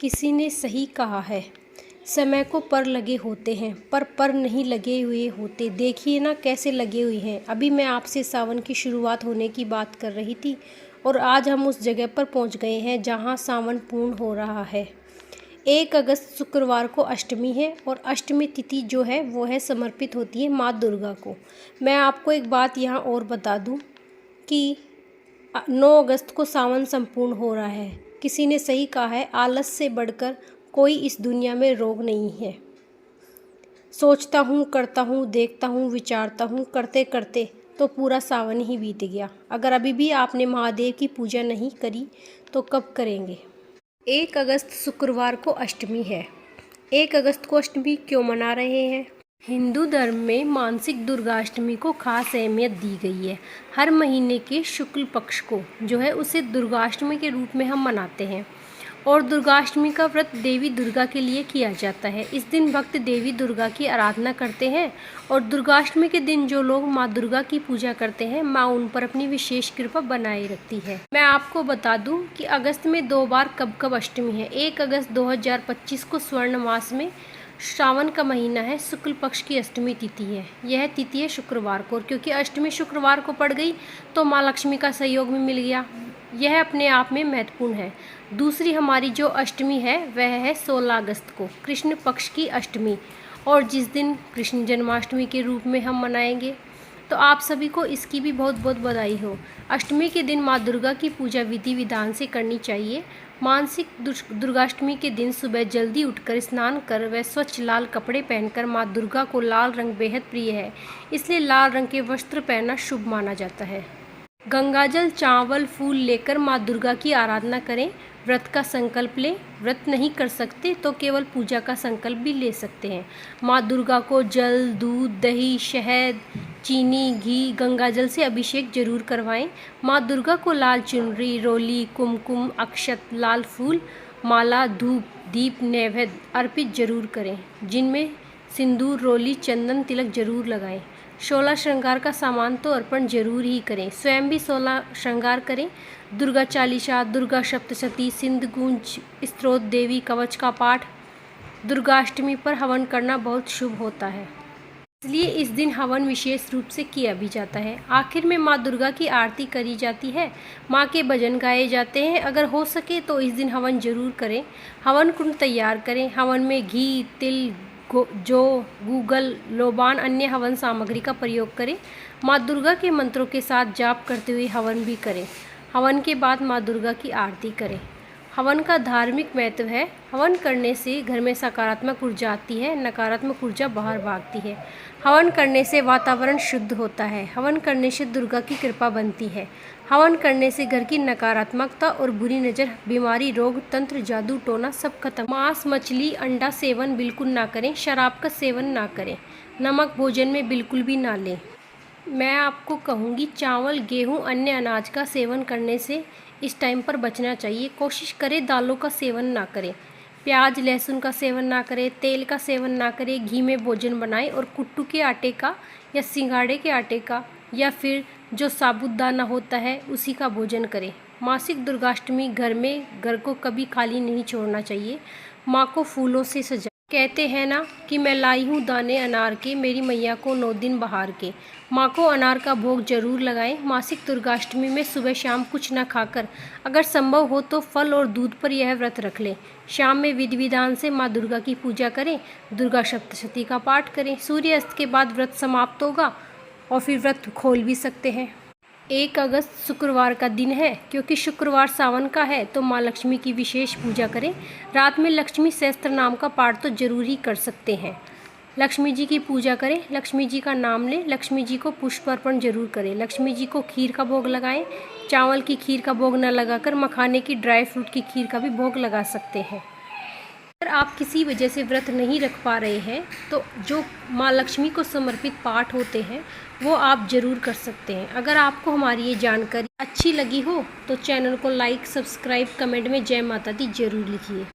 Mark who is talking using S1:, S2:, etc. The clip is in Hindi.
S1: किसी ने सही कहा है, समय को पर लगे होते हैं पर नहीं लगे हुए होते। देखिए ना कैसे लगे हुए हैं। अभी मैं आपसे सावन की शुरुआत होने की बात कर रही थी और आज हम उस जगह पर पहुंच गए हैं जहां सावन पूर्ण हो रहा है। 1 अगस्त शुक्रवार को अष्टमी है और अष्टमी तिथि जो है वो है समर्पित होती है माँ दुर्गा को। मैं आपको एक बात यहाँ और बता दूँ कि 9 अगस्त को सावन संपूर्ण हो रहा है। किसी ने सही कहा है, आलस से बढ़कर कोई इस दुनिया में रोग नहीं है। सोचता हूँ, करता हूँ, देखता हूँ, विचारता हूँ, करते करते तो पूरा सावन ही बीत गया। अगर अभी भी आपने महादेव की पूजा नहीं करी तो कब करेंगे। 1 अगस्त शुक्रवार को अष्टमी है। 1 अगस्त को अष्टमी क्यों मना रहे हैं? हिंदू धर्म में मासिक दुर्गाष्टमी को खास अहमियत दी गई है। हर महीने के शुक्ल पक्ष को जो है उसे दुर्गाष्टमी के रूप में हम मनाते हैं और दुर्गाष्टमी का व्रत देवी दुर्गा के लिए किया जाता है। इस दिन भक्त देवी दुर्गा की आराधना करते हैं और दुर्गाष्टमी के दिन जो लोग माँ दुर्गा की पूजा करते हैं, माँ उन पर अपनी विशेष कृपा बनाए रखती है। मैं आपको बता दूं कि अगस्त में 2 बार कब कब अष्टमी है। 1 अगस्त 2025 को स्वर्ण मास में श्रावण का महीना है, शुक्ल पक्ष की अष्टमी तिथि है। यह तिथि है शुक्रवार को और क्योंकि अष्टमी शुक्रवार को पड़ गई तो माँ लक्ष्मी का सहयोग भी मिल गया। यह अपने आप में महत्वपूर्ण है। दूसरी हमारी जो अष्टमी है वह है 16 अगस्त को कृष्ण पक्ष की अष्टमी और जिस दिन कृष्ण जन्माष्टमी के रूप में हम मनाएंगे। तो आप सभी को इसकी भी बहुत बहुत बधाई हो। अष्टमी के दिन माँ दुर्गा की पूजा विधि विधान से करनी चाहिए। मासिक दुर्गाष्टमी के दिन सुबह जल्दी उठकर स्नान कर व स्वच्छ लाल कपड़े पहनकर माँ दुर्गा को लाल रंग बेहद प्रिय है, इसलिए लाल रंग के वस्त्र पहनना शुभ माना जाता है। गंगाजल, चावल, फूल लेकर माँ दुर्गा की आराधना करें। व्रत का संकल्प लें। व्रत नहीं कर सकते तो केवल पूजा का संकल्प भी ले सकते हैं। माँ दुर्गा को जल, दूध, दही, शहद, चीनी, घी, गंगाजल से अभिषेक जरूर करवाएं। माँ दुर्गा को लाल चुनरी, रोली, कुमकुम, अक्षत, लाल फूल, माला, धूप, दीप, नैवेद्य अर्पित जरूर करें, जिनमें सिंदूर, रोली, चंदन, तिलक जरूर लगाएं। 16 श्रृंगार का सामान तो अर्पण जरूर ही करें। स्वयं भी 16 श्रृंगार करें। दुर्गा चालीसा, दुर्गा सप्तशती, सिंध गूंज, स्तोत्र, देवी कवच का पाठ। दुर्गाष्टमी पर हवन करना बहुत शुभ होता है, इसलिए इस दिन हवन विशेष रूप से किया भी जाता है। आखिर में माँ दुर्गा की आरती करी जाती है, माँ के भजन गाए जाते हैं। अगर हो सके तो इस दिन हवन जरूर करें। हवन कुंड तैयार करें। हवन में घी, तिल, गूगल, लोबान, अन्य हवन सामग्री का प्रयोग करें। माँ दुर्गा के मंत्रों के साथ जाप करते हुए हवन भी करें। हवन के बाद माँ दुर्गा की आरती करें। हवन का धार्मिक महत्व है। हवन करने से घर में सकारात्मक ऊर्जा आती है, नकारात्मक ऊर्जा बाहर भागती है। हवन करने से वातावरण शुद्ध होता है। हवन करने से दुर्गा की कृपा बनती है। हवन करने से घर की नकारात्मकता और बुरी नज़र, बीमारी, रोग, तंत्र, जादू टोना सब खत्म। मांस, मछली, अंडा सेवन बिल्कुल ना करें। शराब का सेवन ना करें। नमक भोजन में बिल्कुल भी ना लें। मैं आपको कहूँगी चावल, गेहूँ, अन्य अनाज का सेवन करने से इस टाइम पर बचना चाहिए। कोशिश करें दालों का सेवन ना करें। प्याज, लहसुन का सेवन ना करें। तेल का सेवन ना करें। घी में भोजन बनाएं और कुट्टू के आटे का या सिंगाड़े के आटे का या फिर जो साबुदाना होता है उसी का भोजन करें। मासिक दुर्गाष्टमी घर को कभी खाली नहीं छोड़ना चाहिए। माँ को फूलों से सजा। कहते हैं ना कि मैं लाई हूँ दाने अनार के, मेरी मैया को 9 दिन बहार के। माँ को अनार का भोग जरूर लगाएं। मासिक दुर्गाष्टमी में सुबह शाम कुछ न खाकर अगर संभव हो तो फल और दूध पर यह व्रत रख लें। शाम में विधि विधान से माँ दुर्गा की पूजा करें। दुर्गा सप्तशती का पाठ करें। सूर्यास्त के बाद व्रत समाप्त होगा और फिर व्रत खोल भी सकते हैं। 1 अगस्त शुक्रवार का दिन है। क्योंकि शुक्रवार सावन का है तो माँ लक्ष्मी की विशेष पूजा करें। रात में लक्ष्मी सहस्त्र नाम का पाठ तो जरूर ही कर सकते हैं। लक्ष्मी जी की पूजा करें। लक्ष्मी जी का नाम लें। लक्ष्मी जी को पुष्प अर्पण जरूर करें। लक्ष्मी जी को खीर का भोग लगाएं। चावल की खीर का भोग न लगाकर मखाने की, ड्राई फ्रूट की खीर का भी भोग लगा सकते हैं। अगर आप किसी वजह से व्रत नहीं रख पा रहे हैं तो जो माँ लक्ष्मी को समर्पित पाठ होते हैं वो आप ज़रूर कर सकते हैं। अगर आपको हमारी ये जानकारी अच्छी लगी हो तो चैनल को लाइक, सब्सक्राइब, कमेंट में जय माता दी जरूर लिखिए।